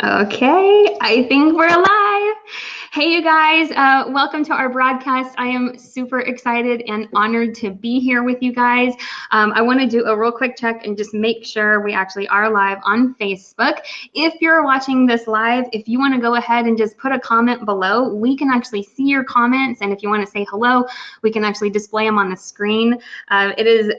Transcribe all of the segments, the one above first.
Okay, I think we're live. Hey, you guys, welcome to our broadcast. I am super excited and honored to be here with you guys. I want to do a real quick check and just make sure we actually are live on Facebook. If you're watching this live, if you want to go ahead and just put a comment below, we can actually see your comments. And if you want to say hello, we can actually display them on the screen. It is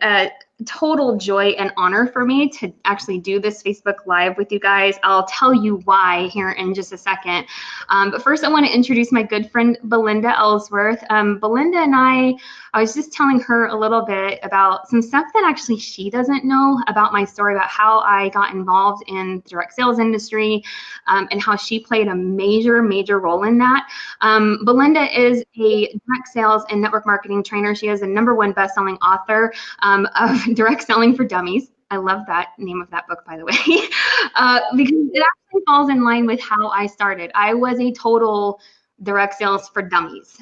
total joy and honor for me to actually do this Facebook Live with you guys. I'll tell you why here in just a second. But first, I want to introduce my good friend, Belinda Ellsworth. Belinda and I was just telling her a little bit about some stuff that actually she doesn't know about my story, about how I got involved in the direct sales industry and how she played a major role in that. Belinda is a direct sales and network marketing trainer. She is a #1 best-selling author of Direct Selling for Dummies. I love that name of that book, by the way, because it actually falls in line with how I started. I was a total direct sales for dummies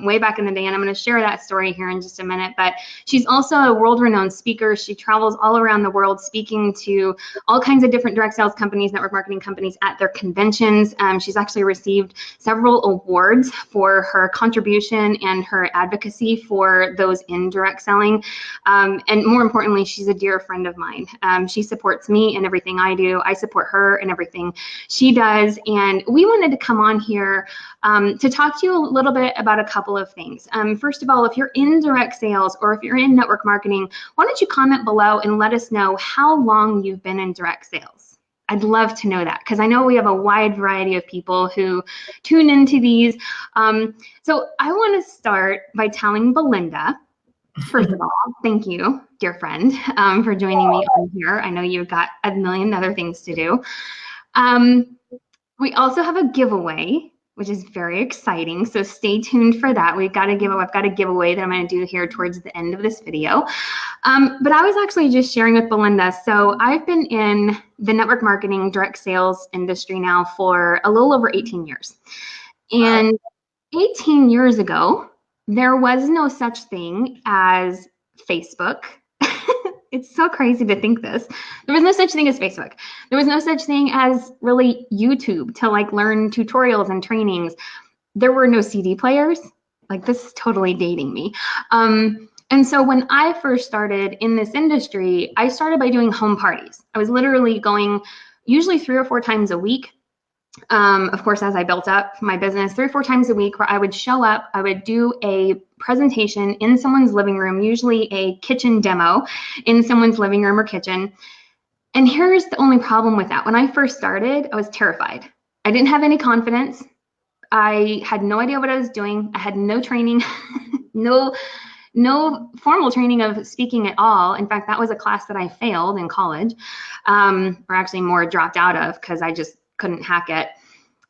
way back in the day, and I'm going to share that story here in just a minute. But she's also a world-renowned speaker. She travels all around the world speaking to all kinds of different direct sales companies, network marketing companies at their conventions. She's actually received several awards for her contribution and her advocacy for those in direct selling. And more importantly, she's a dear friend of mine. She supports me in everything I do. I support her in everything she does. And we wanted to come on here to talk to you a little bit about a couple of things. First of all, if you're in direct sales or if you're in network marketing, why don't you comment below and let us know how long you've been in direct sales? I'd love to know that, because I know we have a wide variety of people who tune into these. So I want to start by telling Belinda, first of all, thank you, dear friend, for joining me on here. I know you've got a million other things to do. We also have a giveaway, which is very exciting. So stay tuned for that. I've got a giveaway that I'm going to do here towards the end of this video. But I was actually just sharing with Belinda. So I've been in the network marketing direct sales industry now for a little over 18 years. And 18 years ago, there was no such thing as Facebook. It's so crazy to think this. There was no such thing as Facebook. There was no such thing as really YouTube to like learn tutorials and trainings. There were no CD players. Like, this is totally dating me. And so when I first started in this industry, I started by doing home parties. I was literally going usually 3 or 4 times a week. Of course, as I built up my business, 3 or 4 times a week, where I would show up, I would do a presentation in someone's living room, usually a kitchen demo in someone's living room or kitchen. And here's the only problem with that. When I first started, I was terrified. I didn't have any confidence. I had no idea what I was doing. I had no training, no formal training of speaking at all. In fact, that was a class that I failed in college, or actually more dropped out of, because I just couldn't hack it.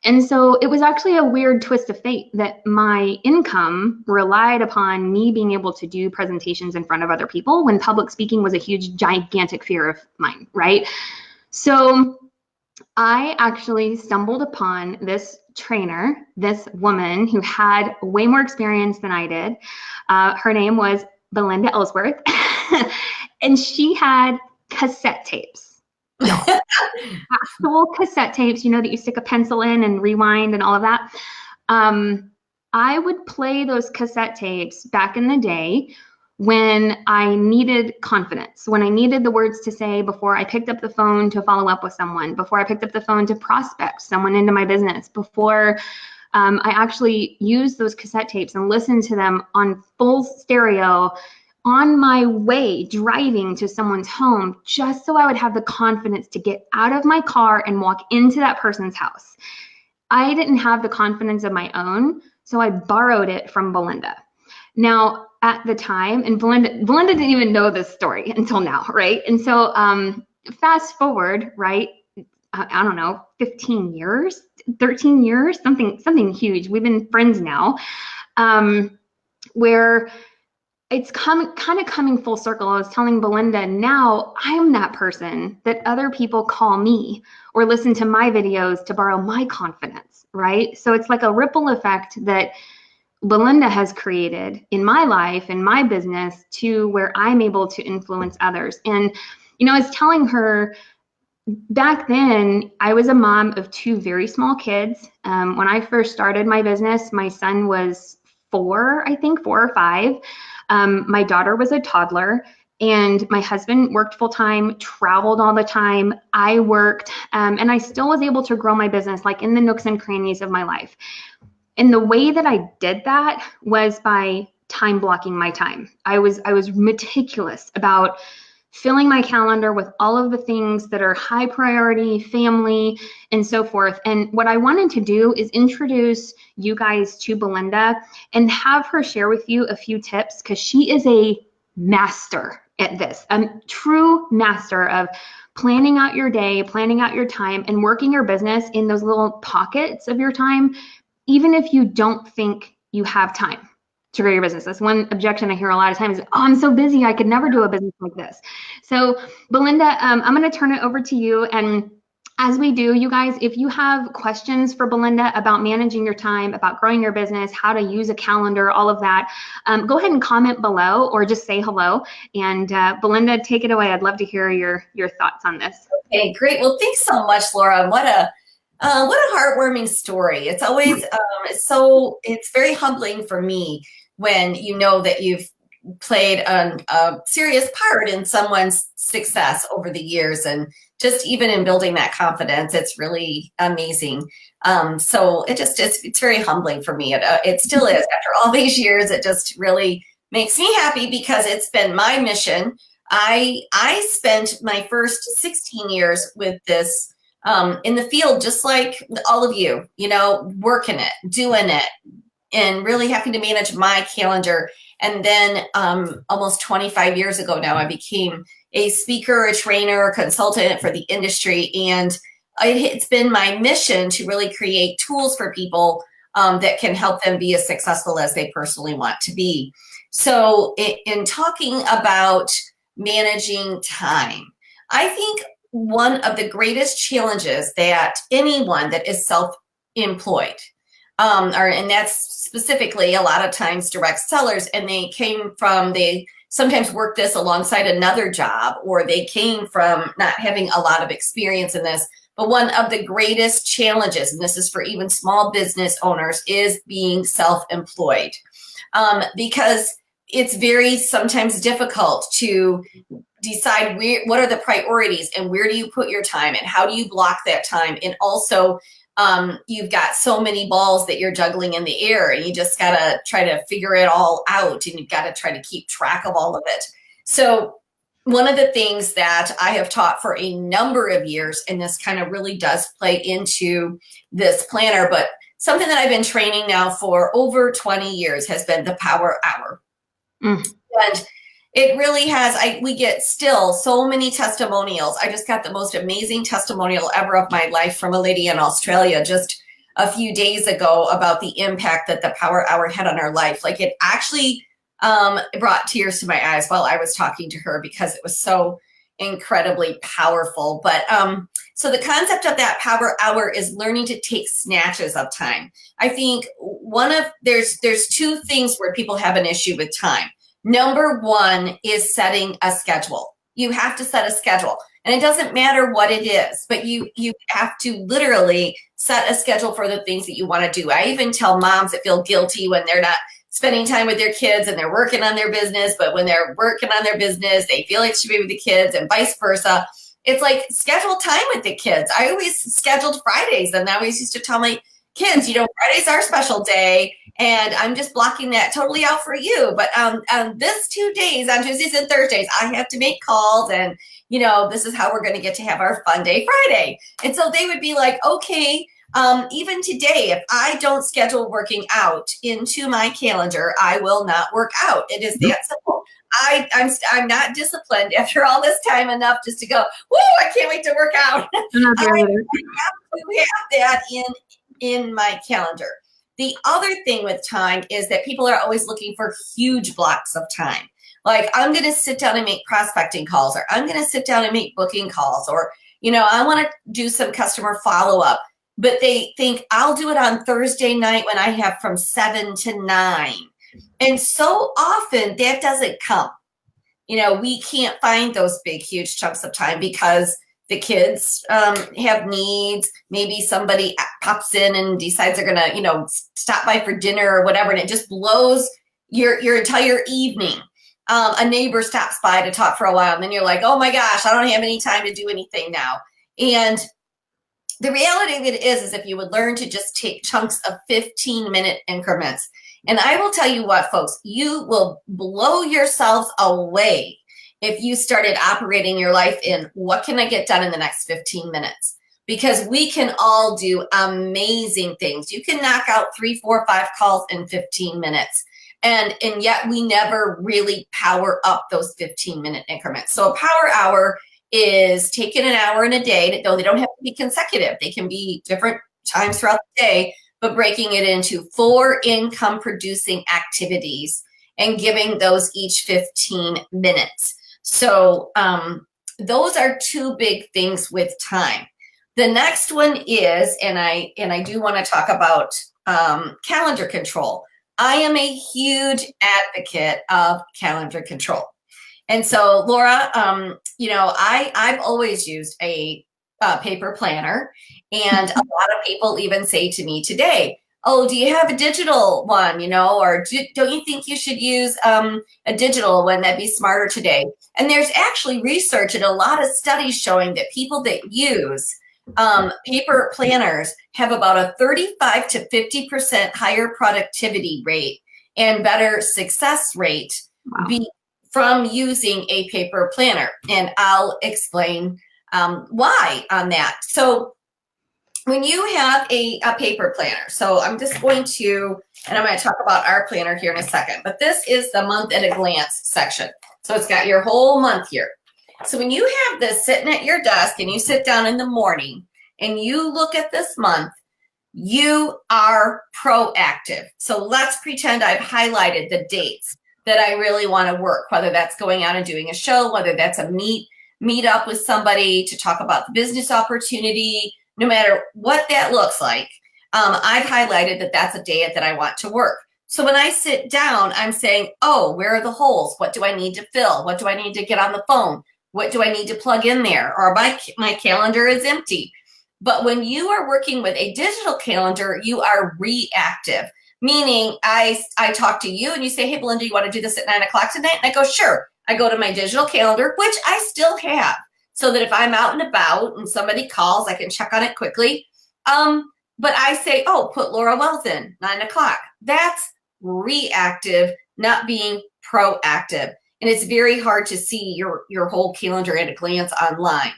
And so it was actually a weird twist of fate that my income relied upon me being able to do presentations in front of other people, when public speaking was a huge, gigantic fear of mine, right? So I actually stumbled upon this trainer, this woman who had way more experience than I did. Her name was Belinda Ellsworth, and she had cassette tapes. Actual cassette tapes, you know, that you stick a pencil in and rewind and all of that. I would play those cassette tapes back in the day when I needed confidence, when I needed the words to say before I picked up the phone to follow up with someone, before I picked up the phone to prospect someone into my business, before I actually used those cassette tapes and listened to them on full stereo on my way driving to someone's home, just so I would have the confidence to get out of my car and walk into that person's house. I didn't have the confidence of my own, so I borrowed it from Belinda. Now, at the time, and Belinda didn't even know this story until now, right? And so fast forward, right? I don't know, 15 years, 13 years, something huge. We've been friends now, where it's kind of coming full circle. I was telling Belinda, now I'm that person that other people call me or listen to my videos to borrow my confidence, right? So it's like a ripple effect that Belinda has created in my life, in my business, to where I'm able to influence others. And, you know, I was telling her back then, I was a mom of two very small kids. When I first started my business, my son was 4, I think, 4 or 5. My daughter was a toddler, and my husband worked full time, traveled all the time. I worked, and I still was able to grow my business like in the nooks and crannies of my life. And the way that I did that was by time blocking my time. I was meticulous about filling my calendar with all of the things that are high priority, family, and so forth. And what I wanted to do is introduce you guys to Belinda and have her share with you a few tips, because she is a master at this, a true master of planning out your day, planning out your time, and working your business in those little pockets of your time, even if you don't think you have time to grow your business. That's one objection I hear a lot of times. Oh, I'm so busy, I could never do a business like this. So Belinda, I'm going to turn it over to you. And as we do, you guys, if you have questions for Belinda about managing your time, about growing your business, how to use a calendar, all of that, go ahead and comment below or just say hello. And Belinda, take it away. I'd love to hear your thoughts on this. Okay, great. Well, thanks so much, Laura. What a heartwarming story. It's always it's very humbling for me when you know that you've played a serious part in someone's success over the years, and just even in building that confidence, it's really amazing. So it's very humbling for me. It still is. After all these years, it just really makes me happy because it's been my mission. I spent my first 16 years with this in the field, just like all of you, working it, doing it, and really having to manage my calendar. And then almost 25 years ago now, I became a speaker, a trainer, a consultant for the industry. And it's been my mission to really create tools for people that can help them be as successful as they personally want to be. So in talking about managing time, I think one of the greatest challenges that anyone that is self-employed, and that's specifically a lot of times direct sellers, and they sometimes work this alongside another job, or they came from not having a lot of experience in this. But one of the greatest challenges, and this is for even small business owners, is being self-employed, because it's very sometimes difficult to decide what are the priorities and where do you put your time and how do you block that time. And also, you've got so many balls that you're juggling in the air, and you just got to try to figure it all out, and you've got to try to keep track of all of it. So one of the things that I have taught for a number of years, and this kind of really does play into this planner, but something that I've been training now for over 20 years has been the Power Hour. And it really has, we get still so many testimonials. I just got the most amazing testimonial ever of my life from a lady in Australia just a few days ago about the impact that the Power Hour had on her life. Like, it actually brought tears to my eyes while I was talking to her because it was so incredibly powerful. But so the concept of that Power Hour is learning to take snatches of time. I think there's two things where people have an issue with time. Number one is setting a schedule. You have to set a schedule, and it doesn't matter what it is, but you have to literally set a schedule for the things that you want to do. I even tell moms that feel guilty when they're not spending time with their kids and they're working on their business, but when they're working on their business, they feel like they should be with the kids, and vice versa. It's like, schedule time with the kids. I always scheduled Fridays, and I always used to tell my kids, Friday's our special day, and I'm just blocking that totally out for you. But this 2 days, on Tuesdays and Thursdays, I have to make calls, and this is how we're going to get to have our fun day Friday. And so they would be like, okay, even today, if I don't schedule working out into my calendar, I will not work out. It is that simple. I'm not disciplined after all this time enough just to go, whoo, I can't wait to work out. I have to have that in my calendar. The other thing with time is that people are always looking for huge blocks of time. Like, I'm going to sit down and make prospecting calls, or I'm going to sit down and make booking calls, or, I want to do some customer follow-up. But they think I'll do it on Thursday night when I have from 7 to 9. And so often that doesn't come. We can't find those big, huge chunks of time because the kids have needs. Maybe somebody pops in and decides they're gonna, you know, stop by for dinner or whatever, and it just blows your entire evening. A neighbor stops by to talk for a while, and then you're like, oh my gosh, I don't have any time to do anything now. And the reality of it is if you would learn to just take chunks of 15-minute increments, and I will tell you what, folks, you will blow yourselves away if you started operating your life in what can I get done in the next 15 minutes? Because we can all do amazing things. You can knock out 3, 4, 5 calls in 15 minutes. And yet we never really power up those 15-minute increments. So a power hour is taking an hour in a day. Though they don't have to be consecutive. They can be different times throughout the day, but breaking it into 4 income producing activities and giving those each 15 minutes. So those are 2 big things with time. The next one is, and I do want to talk about calendar control. I am a huge advocate of calendar control. And so, Laura, you know, I've always used a paper planner, and a lot of people even say to me today, oh, do you have a digital one, you know, or don't you think you should use a digital one? That'd be smarter today. And there's actually research and a lot of studies showing that people that use paper planners have about a 35 to 50% higher productivity rate and better success rate from using a paper planner. And I'll explain why on that. So when you have a paper planner, so I'm just going to, and I'm going to talk about our planner here in a second, but this is the month at a glance section. So it's got your whole month here. So when you have this sitting at your desk and you sit down in the morning and you look at this month, you are proactive. So let's pretend I've highlighted the dates that I really want to work, whether that's going out and doing a show, whether that's a meet up with somebody to talk about the business opportunity, no matter what that looks like. I've highlighted that that's a day that I want to work. So when I sit down, I'm saying, oh, where are the holes? What do I need to fill? What do I need to get on the phone? What do I need to plug in there? Or my calendar is empty. But when you are working with a digital calendar, you are reactive, meaning I talk to you and you say, hey, Belinda, you want to do this at 9 o'clock tonight? And I go, sure. I go to my digital calendar, which I still have, so that if I'm out and about and somebody calls, I can check on it quickly. But I say, oh, put Laura Wells in 9 o'clock. That's reactive, not being proactive. And it's very hard to see your whole calendar at a glance online.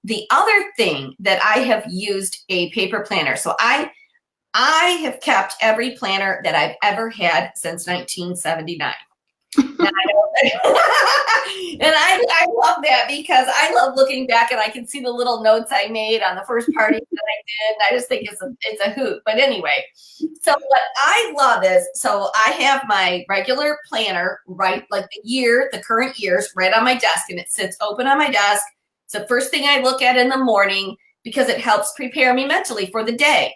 The other thing that I have used a paper planner. So I have kept every planner that I've ever had since 1979. And I love that because I love looking back and I can see the little notes I made on the first party that I did. And I just think it's a hoot. But anyway, so what I love is, so I have my regular planner, right, like the current years right on my desk, and it sits open on my desk. It's the first thing I look at in the morning because it helps prepare me mentally for the day.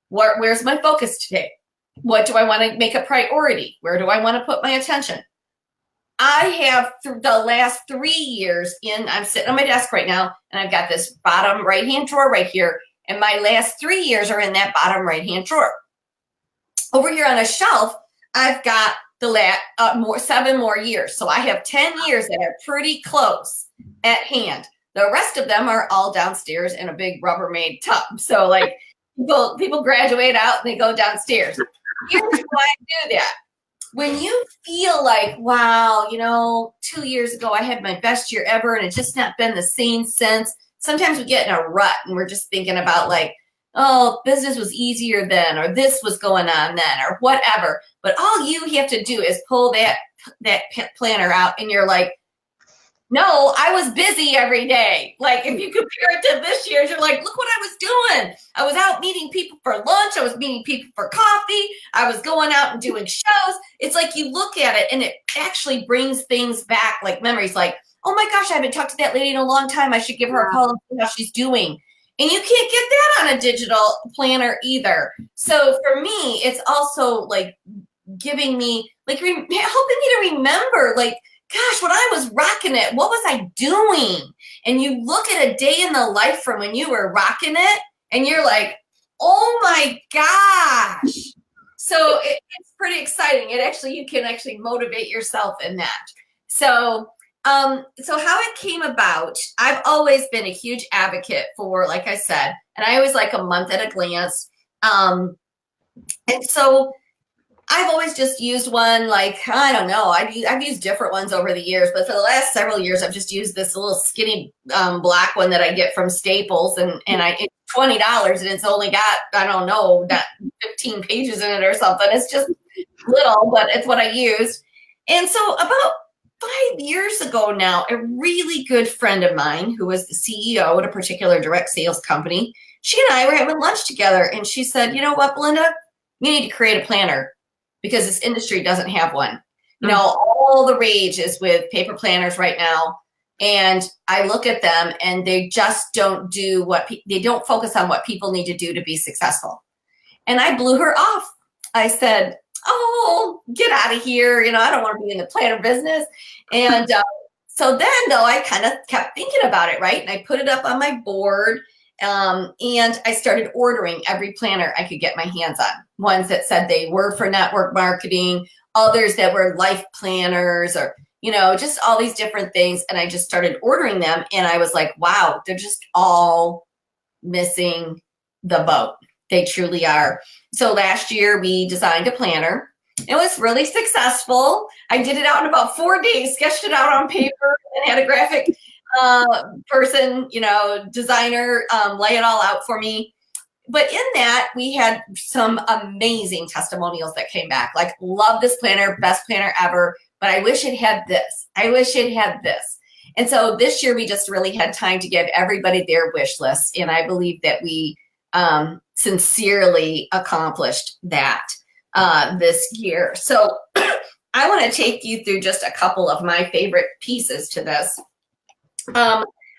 Where's my focus today? What do I want to make a priority? Where do I want to put my attention? I have the last 3 years I'm sitting on my desk right now, and I've got this bottom right-hand drawer right here, and my last 3 years are in that bottom right-hand drawer. Over here on a shelf, I've got the 7 more years. So I have 10 years that are pretty close at hand. The rest of them are all downstairs in a big Rubbermaid tub. So like people graduate out and they go downstairs. Here's why I do that. When you feel like, wow, 2 years ago I had my best year ever and it's just not been the same since. Sometimes we get in a rut and we're just thinking about like, oh, business was easier then, or this was going on then, or whatever. But all you have to do is pull that planner out and you're like, no, I was busy every day. Like if you compare it to this year's, you're like, look what I was doing. I was out meeting people for lunch. I was meeting people for coffee. I was going out and doing shows. It's like you look at it and it actually brings things back, like memories, like, oh my gosh, I haven't talked to that lady in a long time. I should give her a call and see how she's doing. And you can't get that on a digital planner either. So for me, it's also like giving me, like helping me to remember, like, gosh, when I was rocking it, what was I doing? And you look at a day in the life from when you were rocking it, and you're like, oh my gosh. So it's pretty exciting. You can actually motivate yourself in that. So how it came about, I've always been a huge advocate for, like I said, and I always like a month at a glance. And so I've always just used one, like, I don't know, I've used different ones over the years, but for the last several years, I've just used this little skinny black one that I get from Staples, and it's $20, and it's only got, I don't know, that 15 pages in it or something. It's just little, but it's what I used. And so about 5 years ago now, a really good friend of mine who was the CEO at a particular direct sales company, she and I were having lunch together, and she said, you know what, Belinda, you need to create a planner because this industry doesn't have one. You know, all the rage is with paper planners right now. And I look at them and they just don't do they don't focus on what people need to do to be successful. And I blew her off. I said, oh, get out of here. You know, I don't want to be in the planner business. And so then, though, I kind of kept thinking about it, right? And I put it up on my board. And I started ordering every planner I could get my hands on. Ones that said they were for network marketing, others that were life planners, or, you know, just all these different things. And I just started ordering them. And I was like, wow, they're just all missing the boat. They truly are. So last year we designed a planner. It was really successful. I did it out in about 4 days, sketched it out on paper, and had a graphic person, you know, designer, lay it all out for me. But in that, we had some amazing testimonials that came back. Like, love this planner, best planner ever, but I wish it had this. I wish it had this. And so this year, we just really had time to give everybody their wish list. And I believe that we sincerely accomplished that this year. So I want to take you through just a couple of my favorite pieces to this.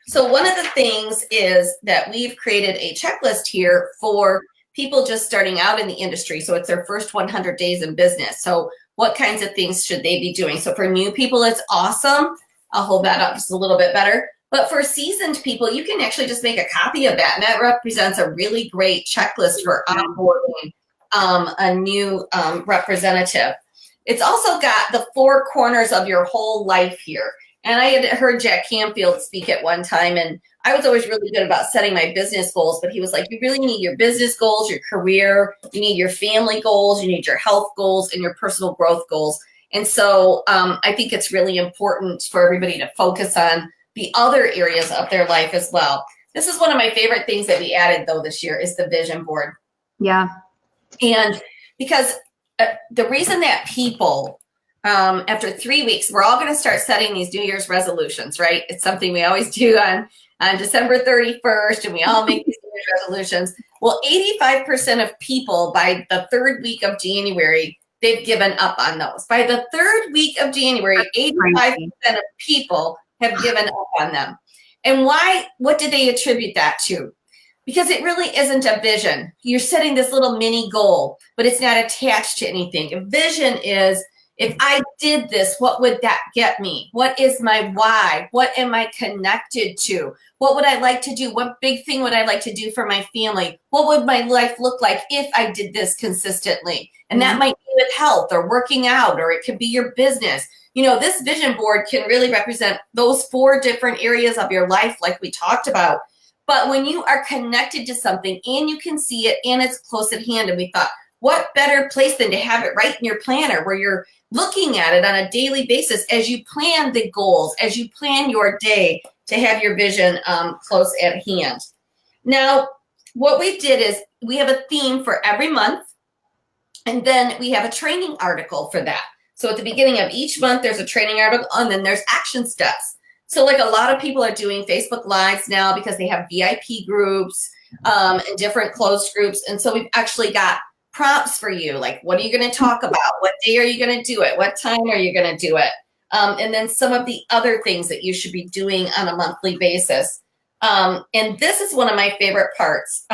So one of the things is that we've created a checklist here for people just starting out in the industry. So it's their first 100 days in business. So what kinds of things should they be doing? So for new people, it's awesome. I'll hold that up just a little bit better. But for seasoned people, you can actually just make a copy of that. And that represents a really great checklist for onboarding a new representative. It's also got the 4 corners of your whole life here. And I had heard Jack Canfield speak at one time, and I was always really good about setting my business goals, but he was like, you really need your business goals, your career, you need your family goals, you need your health goals, and your personal growth goals. And so I think it's really important for everybody to focus on the other areas of their life as well. This is one of my favorite things that we added, though, this year is the vision board. Yeah. And because the reason that people, after 3 weeks, we're all going to start setting these New Year's resolutions, right? It's something we always do on December 31st, and we all make these New Year's resolutions. Well, 85% of people by the 3rd week of January, they've given up on those. By the 3rd week of January, 85% of people have given up on them. And why? What did they attribute that to? Because it really isn't a vision. You're setting this little mini goal, but it's not attached to anything. A vision is, if I did this, what would that get me? What is my why? What am I connected to? What would I like to do? What big thing would I like to do for my family? What would my life look like if I did this consistently? And that might be with health or working out, or it could be your business. You know, this vision board can really represent those 4 different areas of your life, like we talked about. But when you are connected to something and you can see it and it's close at hand, and we thought, what better place than to have it right in your planner where you're looking at it on a daily basis as you plan the goals, as you plan your day, to have your vision close at hand. Now, what we did is we have a theme for every month, and then we have a training article for that. So at the beginning of each month, there's a training article, and then there's action steps. So like a lot of people are doing Facebook Lives now because they have VIP groups and different closed groups. And so we've actually got prompts for you, like, what are you going to talk about? What day are you going to do it? What time are you going to do it? And then some of the other things that you should be doing on a monthly basis. And this is one of my favorite parts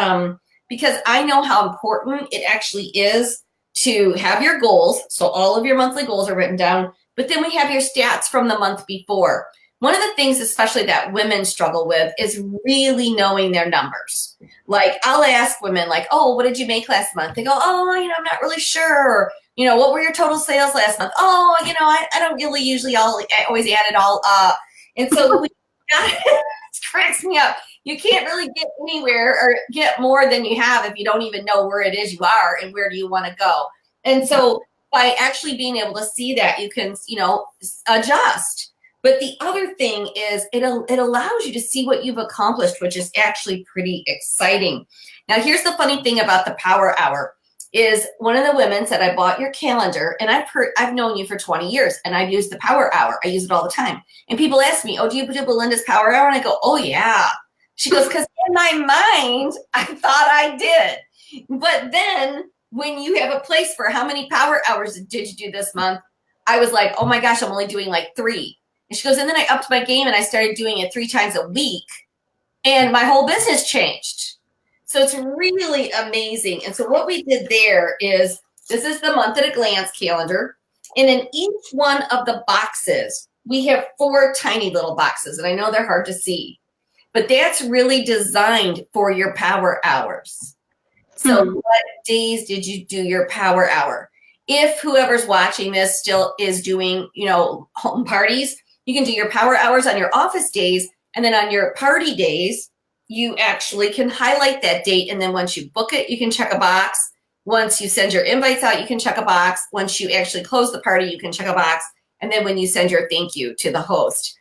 because I know how important it actually is to have your goals. So all of your monthly goals are written down, But then we have your stats from the month before. One of the things, especially that women struggle with, is really knowing their numbers. Like, I'll ask women, like, oh, what did you make last month? They go, oh, I'm not really sure. What were your total sales last month? Oh, I don't really usually I always add it all up. And so it cracks me up. You can't really get anywhere or get more than you have if you don't even know where it is you are and where do you want to go. And so by actually being able to see that, you can, adjust. But the other thing is it allows you to see what you've accomplished, which is actually pretty exciting. Now, here's the funny thing about the Power Hour is one of the women said, I bought your calendar and I've known you for 20 years and I've used the Power Hour. I use it all the time. And people ask me, oh, do you do Belinda's Power Hour? And I go, oh, yeah. She goes, because in my mind, I thought I did. But then when you have a place for how many Power Hours did you do this month? I was like, oh my gosh, I'm only doing like 3. And she goes, and then I upped my game and I started doing it 3 times a week. And my whole business changed. So it's really amazing. And so what we did there is, this is the month at a glance calendar. And in each one of the boxes, we have 4 tiny little boxes. And I know they're hard to see. But that's really designed for your Power Hours. So what days did you do your Power Hour? If whoever's watching this still is doing, home parties, you can do your Power Hours on your office days. And then on your party days, you actually can highlight that date. And then once you book it, you can check a box. Once you send your invites out, you can check a box. Once you actually close the party, you can check a box. And then when you send your thank you to the host,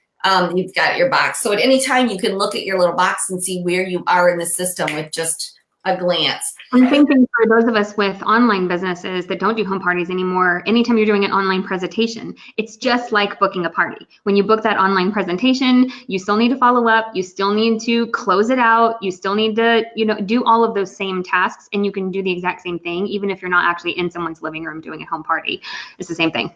you've got your box. So at any time, you can look at your little box and see where you are in the system with just a glance. I'm thinking for those of us with online businesses that don't do home parties anymore, anytime you're doing an online presentation, it's just like booking a party. When you book that online presentation, you still need to follow up. You still need to close it out. You still need to, do all of those same tasks, and you can do the exact same thing, even if you're not actually in someone's living room doing a home party. It's the same thing.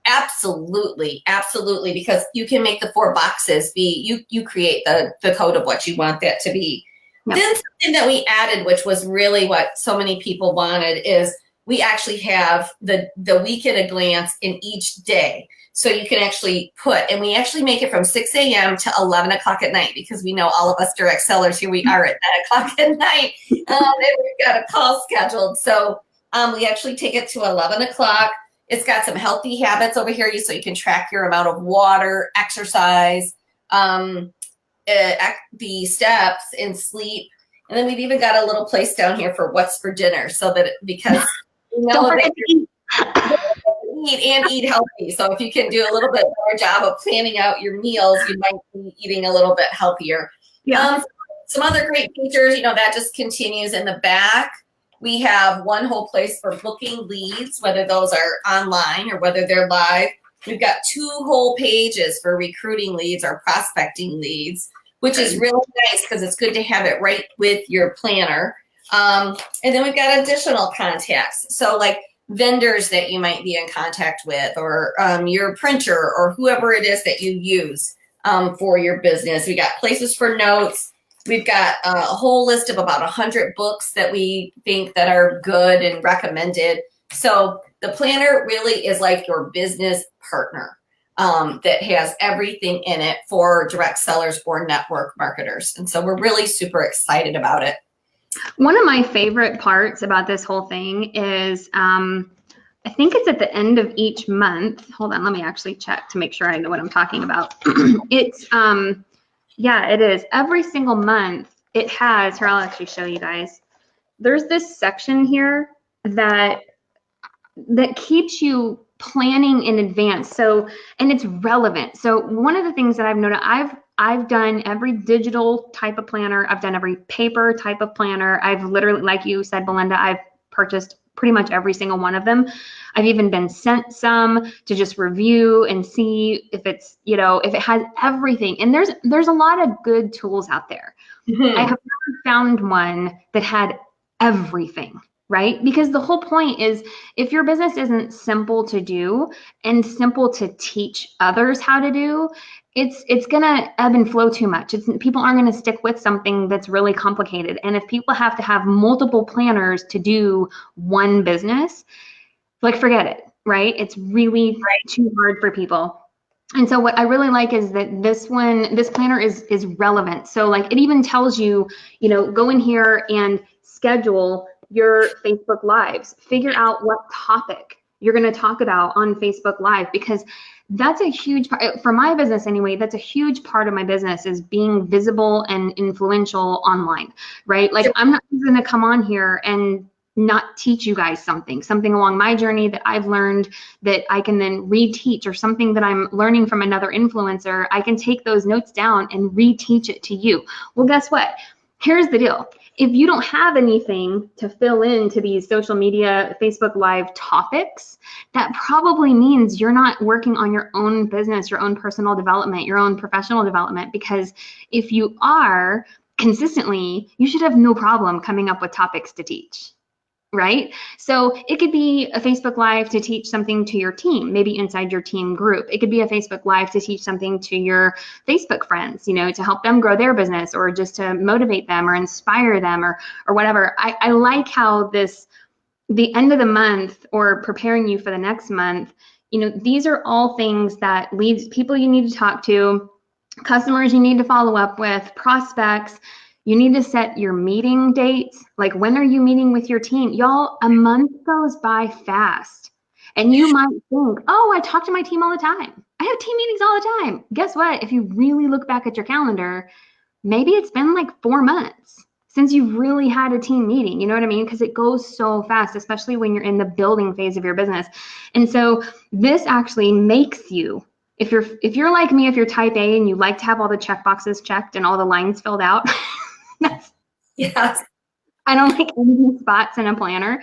Absolutely. Absolutely. Because you can make the 4 boxes be, you create the code of what you want that to be. Yep. Then something that we added, which was really what so many people wanted, is we actually have the week at a glance in each day. So you can actually and we actually make it from 6 a.m. to 11 o'clock at night, because we know all of us direct sellers, here we are at 9 o'clock at night, and we've got a call scheduled. So we actually take it to 11 o'clock. It's got some healthy habits over here, so you can track your amount of water, exercise, the steps, and sleep. And then we've even got a little place down here for what's for dinner, so that because don't forget to eat. Eat healthy. So if you can do a little bit better job of planning out your meals, you might be eating a little bit healthier. Yeah. Some other great features, that just continues in the back. We have one whole place for booking leads, whether those are online or whether they're live. We've got 2 whole pages for recruiting leads or prospecting leads, which is really nice because it's good to have it right with your planner. And then we've got additional contacts. So like vendors that you might be in contact with, or your printer, or whoever it is that you use for your business. We got places for notes. We've got a whole list of about 100 books that we think that are good and recommended. So the planner really is like your business partner that has everything in it for direct sellers or network marketers. And so we're really super excited about it. One of my favorite parts about this whole thing is, I think it's at the end of each month. Hold on, let me actually check to make sure I know what I'm talking about. It's, yeah, it is. Every single month it has, here, I'll actually show you guys. There's this section here that keeps you planning in advance. So, and it's relevant. So one of the things that I've noticed, I've done every digital type of planner. I've done every paper type of planner. I've literally, like you said, Belinda, I've purchased pretty much every single one of them. I've even been sent some to just review and see if it's, if it has everything. And there's a lot of good tools out there. Mm-hmm. I have never found one that had everything. Right? Because the whole point is, if your business isn't simple to do and simple to teach others how to do, it's going to ebb and flow too much. People aren't going to stick with something that's really complicated. And if people have to have multiple planners to do one business, like, forget it. right? It's really too hard for people. And so what I really like is that this planner is relevant. So like it even tells you, you know, go in here and schedule your Facebook Lives. Figure out what topic you're going to talk about on Facebook Live, because that's a huge part for my business anyway. That's a huge part of my business, is being visible and influential online, right? Like I'm not going to come on here and not teach you guys something along my journey that I've learned that I can then reteach, or something that I'm learning from another influencer. I can take those notes down and reteach it to you. Well, guess what? Here's the deal. If you don't have anything to fill into these social media, Facebook Live topics, that probably means you're not working on your own business, your own personal development, your own professional development, because if you are consistently, you should have no problem coming up with topics to teach. Right? So it could be a Facebook Live to teach something to your team, maybe inside your team group. It could be a Facebook Live to teach something to your Facebook friends, you know, to help them grow their business, or just to motivate them or inspire them, or whatever. I like how the end of the month, or preparing you for the next month, you know, these are all things that leads people you need to talk to, customers you need to follow up with, prospects. You need to set your meeting dates. Like, when are you meeting with your team? Y'all, a month goes by fast. And you might think, oh, I talk to my team all the time. I have team meetings all the time. Guess what? If you really look back at your calendar, maybe it's been like 4 months since you've really had a team meeting. You know what I mean? Because it goes so fast, especially when you're in the building phase of your business. And so this actually makes you, if you're like me, if you're type A and you like to have all the check boxes checked and all the lines filled out, Yes. I don't like empty spots in a planner.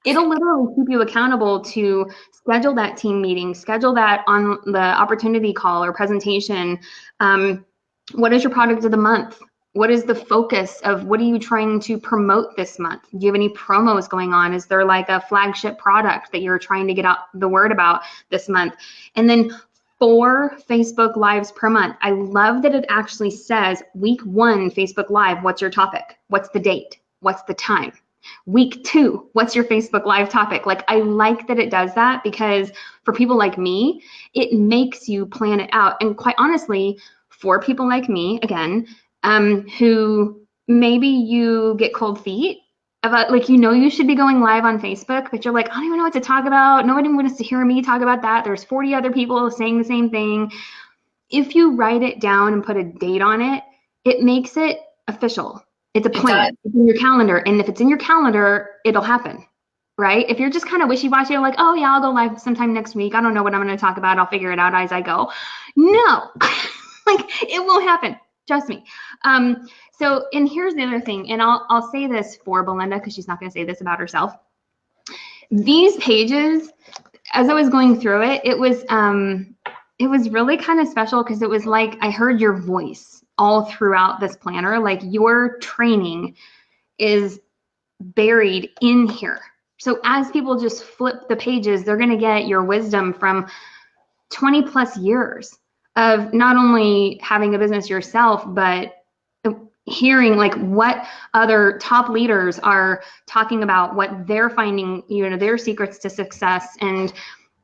It'll literally keep you accountable to schedule that team meeting, schedule that on the opportunity call or presentation. What is your product of the month? What is the focus of, what are you trying to promote this month? Do you have any promos going on? Is there like a flagship product that you're trying to get out the word about this month? And then 4 Facebook Lives per month. I love that it actually says week 1 Facebook Live, what's your topic? What's the date? What's the time? Week 2, what's your Facebook Live topic? Like, I like that it does that, because for people like me, it makes you plan it out. And quite honestly, for people like me, again, who maybe you get cold feet about, like, you know, you should be going live on Facebook, but you're like, I don't even know what to talk about. Nobody wants to hear me talk about that. There's 40 other people saying the same thing. If you write it down and put a date on it, it makes it official. It's a plan. It's in your calendar. And if it's in your calendar, it'll happen, right? If you're just kind of wishy-washy, you're like, oh yeah, I'll go live sometime next week. I don't know what I'm going to talk about. I'll figure it out as I go. No, like, it won't happen. Trust me. And here's the other thing, and I'll say this for Belinda, because she's not going to say this about herself. These pages, as I was going through it, it was really kind of special, because it was like I heard your voice all throughout this planner. Like, your training is buried in here. So as people just flip the pages, they're going to get your wisdom from 20 plus years of not only having a business yourself, but hearing like what other top leaders are talking about, what they're finding, you know, their secrets to success, and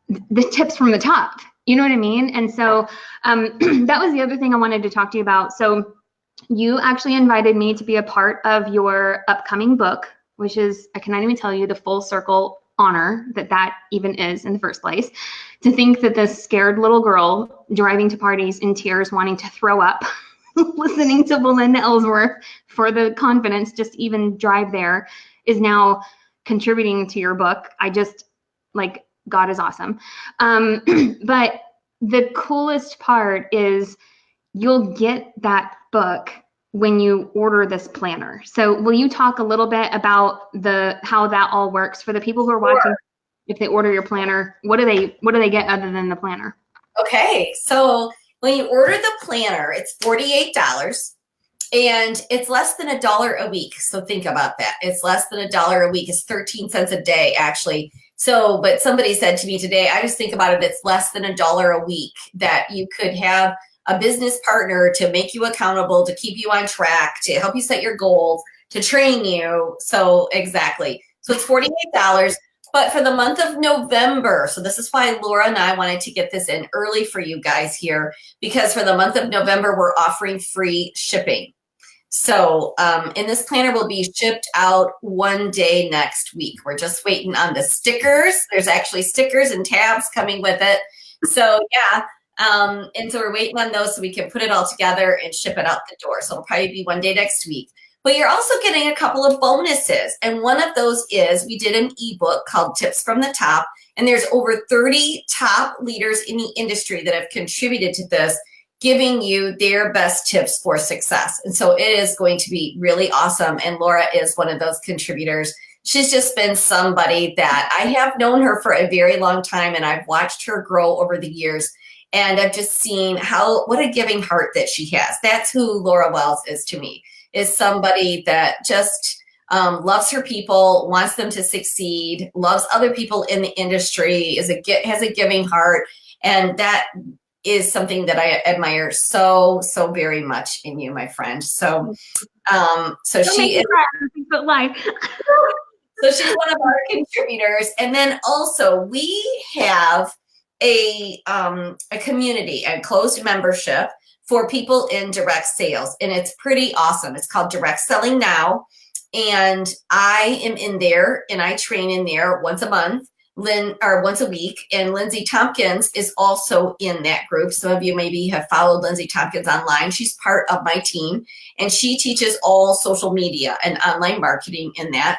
the tips from the top. You know what I mean? And so that was the other thing I wanted to talk to you about. So you actually invited me to be a part of your upcoming book, which is, I cannot even tell you the full circle honor that even is in the first place. To think that this scared little girl driving to parties in tears, wanting to throw up, listening to Belinda Ellsworth for the confidence just to even drive there, is now contributing to your book. I just, like, God is awesome. But the coolest part is you'll get that book when you order this planner. So will you talk a little bit about how that all works for the people who are watching? If they order your planner, what do they get other than the planner? Okay, so when you order the planner, it's $48, and it's less than $1 a week. So think about that. It's less than $1 a week. It's 13 cents a day, actually. So, but somebody said to me today, I just think about it, it's less than $1 a week that you could have a business partner to make you accountable, to keep you on track, to help you set your goals, to train you. So exactly. So it's $48. But for the month of November, so this is why Laura and I wanted to get this in early for you guys here, because for the month of November, we're offering free shipping. So, and this planner will be shipped out one day next week. We're just waiting on the stickers. There's actually stickers and tabs coming with it. So yeah, and so we're waiting on those so we can put it all together and ship it out the door. So it'll probably be one day next week. But you're also getting a couple of bonuses. And one of those is we did an ebook called Tips from the Top. And there's over 30 top leaders in the industry that have contributed to this, giving you their best tips for success. And so it is going to be really awesome. And Laura is one of those contributors. She's just been somebody that I have known her for a very long time, and I've watched her grow over the years. And I've just seen what a giving heart that she has. That's who Laura Wells is to me, is somebody that just loves her people, wants them to succeed, loves other people in the industry, has a giving heart. And that is something that I admire so very much in you, my friend. So, so she is. So she's one of our contributors, and then also we have a community, a closed membership for people in direct sales, and it's pretty awesome. It's called Direct Selling Now, and I am in there, and I train in there once a month. Once a week, and Lindsay Tompkins is also in that group. Some of you maybe have followed Lindsay Tompkins online. She's part of my team, and she teaches all social media and online marketing in that.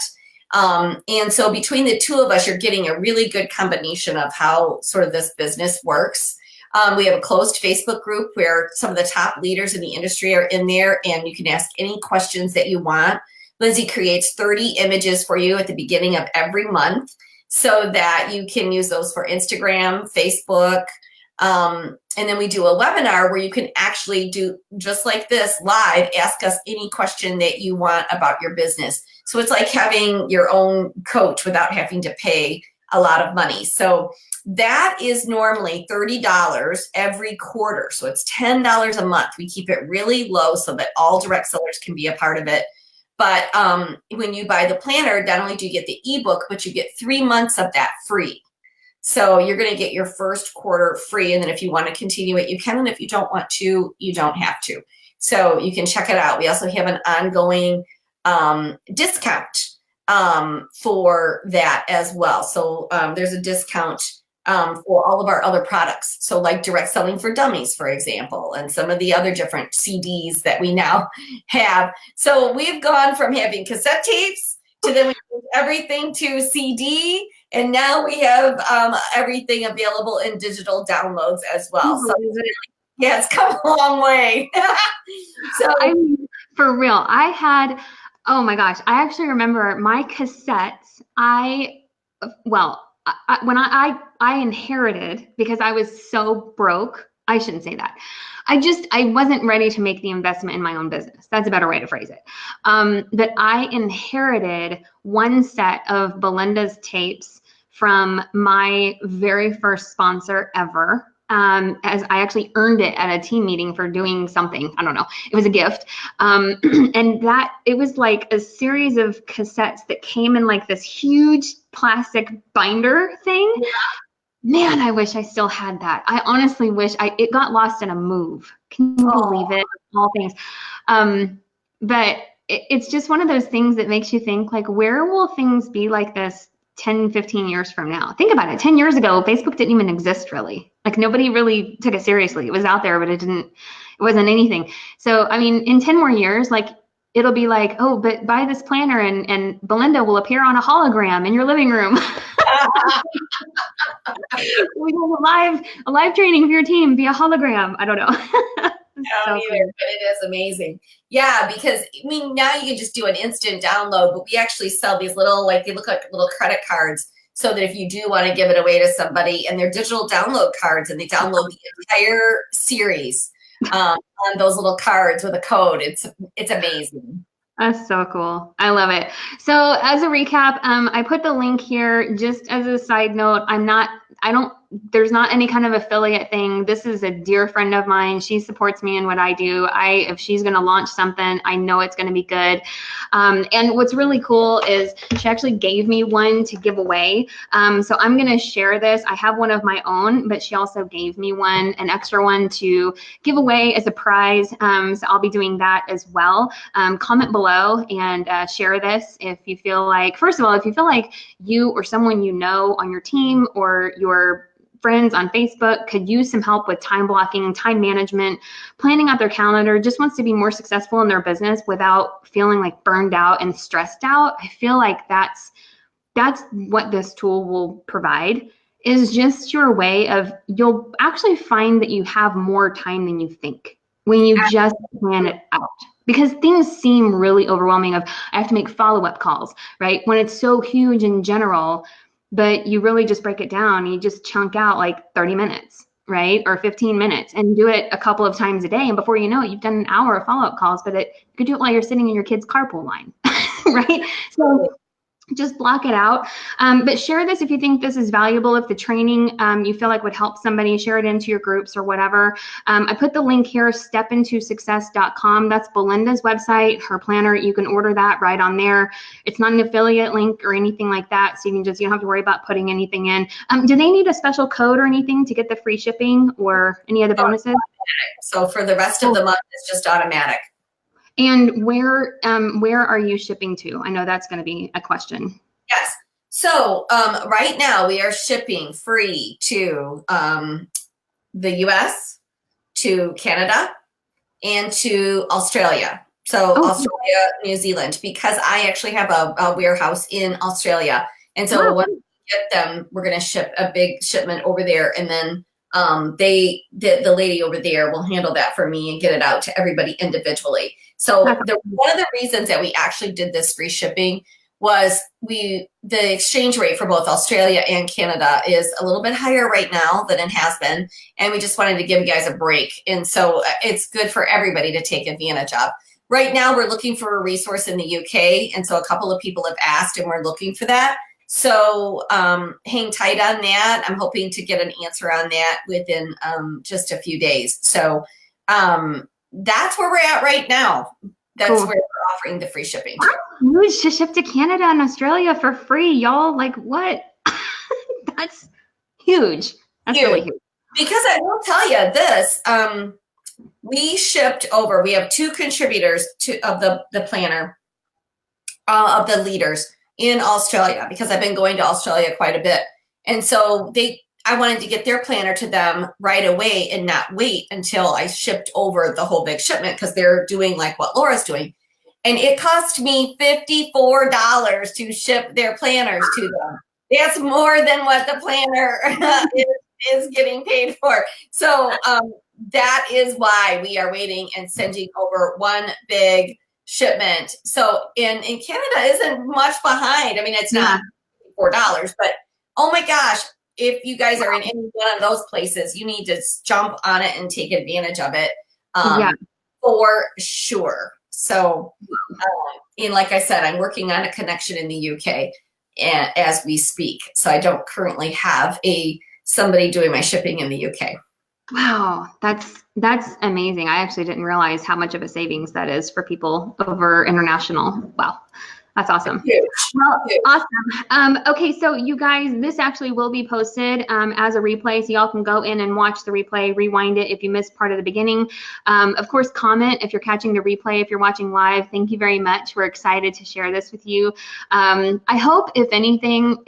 And so between the two of us, you're getting a really good combination of how sort of this business works. We have a closed Facebook group where some of the top leaders in the industry are in there, and you can ask any questions that you want. Lindsay creates 30 images for you at the beginning of every month, so that you can use those for Instagram, Facebook. And then we do a webinar where you can actually do just like this live, ask us any question that you want about your business. So it's like having your own coach without having to pay a lot of money. So that is normally $30 every quarter. So it's $10 a month. We keep it really low so that all direct sellers can be a part of it. But when you buy the planner, not only do you get the ebook, but you get 3 months of that free. So you're going to get your first quarter free. And then if you want to continue it, you can. And if you don't want to, you don't have to. So you can check it out. We also have an ongoing discount for that as well. So there's a discount for all of our other products. So like Direct Selling for Dummies, for example, and some of the other different CDs that we now have. So we've gone from having cassette tapes to then we moved everything to CD, and now we have everything available in digital downloads as well. So yeah, it's come a long way. So I mean, for real, oh my gosh, I actually remember my cassettes. When I inherited, because I was so broke, I shouldn't say that. I wasn't ready to make the investment in my own business. That's a better way to phrase it. But I inherited one set of Belinda's tapes from my very first sponsor ever. As I actually earned it at a team meeting for doing something. I don't know. It was a gift. And it was like a series of cassettes that came in like this huge plastic binder thing. Yeah. Man, I wish I still had that. I honestly wish it got lost in a move. Can you believe it? All things. But it's just one of those things that makes you think, like, where will things be like this 10, 15 years from now? Think about it. 10 years ago, Facebook didn't even exist, really. Like, nobody really took it seriously. It was out there, but it wasn't anything. So, I mean, in 10 more years, like, it'll be like, oh, but buy this planner and Belinda will appear on a hologram in your living room. We have a live training for your team via hologram. I don't know. No, either, but it is amazing. Yeah, because I mean, now you can just do an instant download, but we actually sell these little, like, they look like little credit cards, so that if you do want to give it away to somebody, and they're digital download cards, and they download the entire series on those little cards with a code. It's amazing. That's so cool. I love it. So as a recap, I put the link here just as a side note. I there's not any kind of affiliate thing. This is a dear friend of mine. She supports me in what I do. If she's going to launch something, I know it's going to be good. And what's really cool is she actually gave me one to give away. So I'm going to share this. I have one of my own, but she also gave me one, an extra one to give away as a prize. So I'll be doing that as well. Comment below and share this if you feel like, first of all, if you feel like you or someone you know on your team or your friends on Facebook could use some help with time blocking, time management, planning out their calendar, just wants to be more successful in their business without feeling like burned out and stressed out, I feel like that's what this tool will provide, is just your way of, you'll actually find that you have more time than you think when you just plan it out. Because things seem really overwhelming of, I have to make follow-up calls, right? When it's so huge in general, but you really just break it down, you just chunk out like 30 minutes, right? Or 15 minutes and do it a couple of times a day. And before you know it, you've done an hour of follow-up calls, but you could do it while you're sitting in your kid's carpool line, right? So just block it out. But share this if you think this is valuable. If the training you feel like would help somebody, share it into your groups or whatever. I put the link here, stepintosuccess.com. That's Belinda's website, her planner. You can order that right on there. It's not an affiliate link or anything like that. So you don't have to worry about putting anything in. Do they need a special code or anything to get the free shipping or any other bonuses? So for the rest of the month, it's just automatic. And where are you shipping to? I know that's going to be a question. Yes. So right now we are shipping free to the US, to Canada, and to Australia. So Australia, New Zealand, because I actually have a warehouse in Australia. And so when we get them, we're going to ship a big shipment over there. And then the lady over there will handle that for me and get it out to everybody individually. So one of the reasons that we actually did this free shipping was the exchange rate for both Australia and Canada is a little bit higher right now than it has been. And we just wanted to give you guys a break. And so it's good for everybody to take advantage of. Right now, we're looking for a resource in the UK. And so a couple of people have asked and we're looking for that. So hang tight on that. I'm hoping to get an answer on that within just a few days. So that's where we're at right now. That's where we're offering the free shipping. Huge to ship to Canada and Australia for free, y'all. Like what? That's huge. That's really huge. Because I will tell you this, we shipped over, we have 2 contributors of the planner, of the leaders in Australia, because I've been going to Australia quite a bit. And so I wanted to get their planner to them right away and not wait until I shipped over the whole big shipment, because they're doing like what Laura's doing. And it cost me $54 to ship their planners to them. That's more than what the planner is getting paid for. So that is why we are waiting and sending over one big shipment. So in Canada isn't much behind. I mean, it's not $4, but oh my gosh, if you guys are in any one of those places, you need to jump on it and take advantage of it for sure. So, and like I said, I'm working on a connection in the UK as we speak. So I don't currently have somebody doing my shipping in the UK. Wow, that's amazing. I actually didn't realize how much of a savings that is for people over international. Wow, that's awesome. Well, awesome. Okay, so you guys, this actually will be posted as a replay, so y'all can go in and watch the replay, rewind it if you missed part of the beginning. Of course, comment if you're catching the replay, if you're watching live. Thank you very much. We're excited to share this with you. I hope, if anything,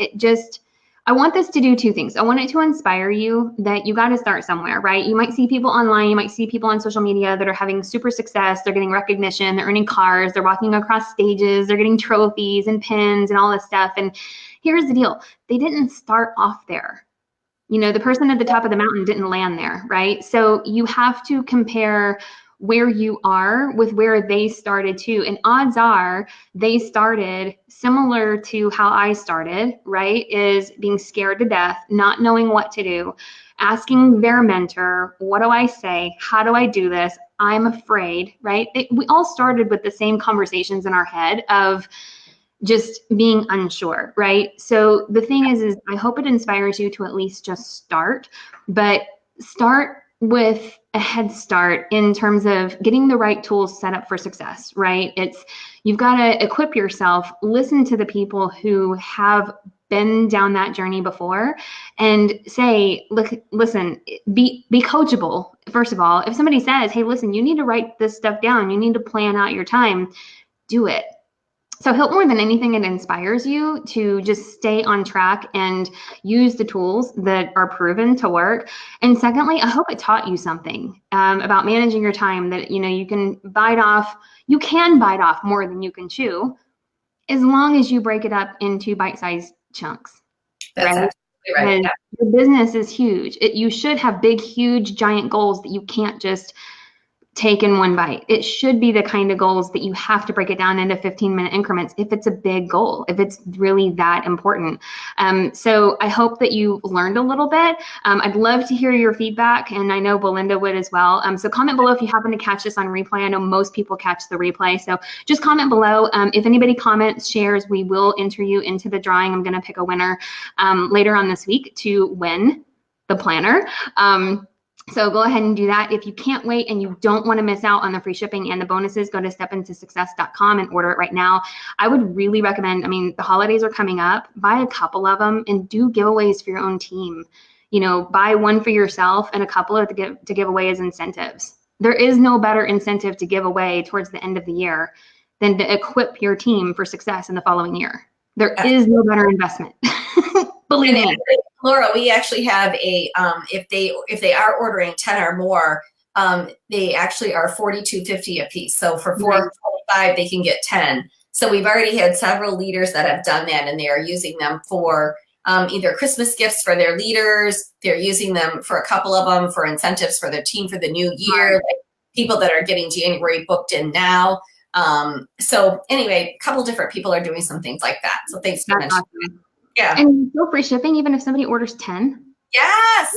I want this to do 2 things. I want it to inspire you that you got to start somewhere, right? You might see people online, you might see people on social media that are having super success. They're getting recognition, they're earning cars, they're walking across stages, they're getting trophies and pins and all this stuff. And here's the deal. They didn't start off there. You know, the person at the top of the mountain didn't land there, right? So you have to compare where you are with where they started too. And odds are they started similar to how I started, right? Is being scared to death, not knowing what to do, asking their mentor, what do I say? How do I do this? I'm afraid, right? We all started with the same conversations in our head of, just being unsure, right? So the thing is I hope it inspires you to at least just start, but start with a head start in terms of getting the right tools set up for success, right? You've got to equip yourself, listen to the people who have been down that journey before and say, look, listen, be coachable. First of all, if somebody says, hey, listen, you need to write this stuff down, you need to plan out your time, do it. So I hope more than anything, it inspires you to just stay on track and use the tools that are proven to work. And secondly, I hope it taught you something about managing your time, that, you can bite off more than you can chew, as long as you break it up into bite-sized chunks. That's right? absolutely right. Yeah. Your business is huge. You should have big, huge, giant goals that you can't just take in one bite. It should be the kind of goals that you have to break it down into 15-minute increments if it's a big goal, if it's really that important. So I hope that you learned a little bit. I'd love to hear your feedback, and I know Belinda would as well. So comment below if you happen to catch this on replay. I know most people catch the replay, so just comment below. If anybody comments, shares, we will enter you into the drawing. I'm going to pick a winner later on this week to win the planner. So go ahead and do that. If you can't wait and you don't want to miss out on the free shipping and the bonuses, go to stepintosuccess.com and order it right now. I would really recommend, the holidays are coming up, buy a couple of them and do giveaways for your own team. Buy one for yourself and a couple of to give away as incentives. There is no better incentive to give away towards the end of the year than to equip your team for success in the following year. There is no better investment. Believe me. Laura, we actually have a if they are ordering 10 or more, they actually are $42.50 a piece. So for $4.25, they can get 10. So we've already had several leaders that have done that, and they are using them for either Christmas gifts for their leaders. They're using them for a couple of them for incentives for their team for the new year. Like people that are getting January booked in now. So anyway, a couple different people are doing some things like that. So thanks for mentioning. Awesome. Yeah. And still free shipping even if somebody orders 10. Yes.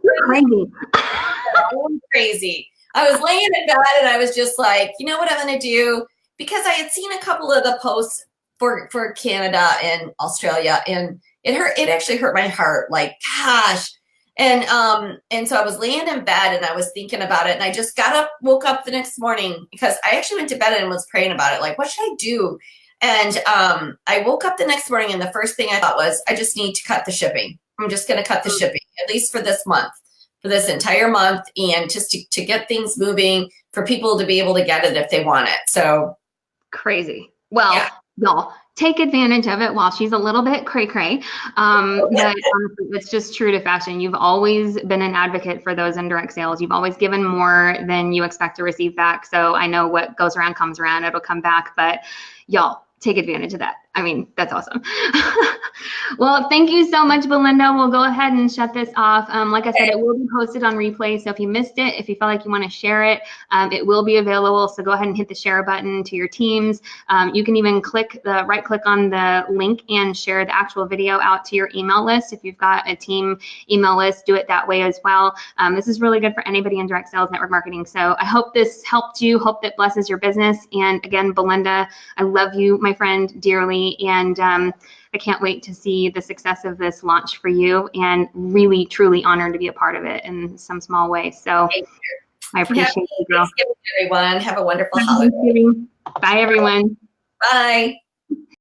You're crazy. I'm crazy. I was laying in bed and I was just like, you know what I'm going to do? Because I had seen a couple of the posts for Canada and Australia, and it actually hurt my heart. Like, gosh. And so I was laying in bed and I was thinking about it, and I just woke up the next morning, because I actually went to bed and was praying about it. Like, what should I do? And I woke up the next morning, and the first thing I thought was, I just need to cut the shipping. I'm just going to cut the shipping, at least for this month, for this entire month, and just to get things moving for people to be able to get it if they want it. So crazy. Well, y'all take advantage of it while she's a little bit cray-cray. But honestly, it's just true to fashion. You've always been an advocate for those indirect sales. You've always given more than you expect to receive back. So I know what goes around comes around. It'll come back. But y'all, take advantage of that. That's awesome. Well, thank you so much, Belinda. We'll go ahead and shut this off. Like I said, it will be posted on replay. So if you missed it, if you felt like you want to share it, it will be available. So go ahead and hit the share button to your teams. You can even right click on the link and share the actual video out to your email list. If you've got a team email list, do it that way as well. This is really good for anybody in direct sales network marketing. So I hope this helped you. Hope that blesses your business. And again, Belinda, I love you, my friend, dearly. And I can't wait to see the success of this launch for you, and really, truly honored to be a part of it in some small way. So I appreciate you, girl. Thanksgiving, everyone. Have a wonderful holiday. Bye, everyone. Bye.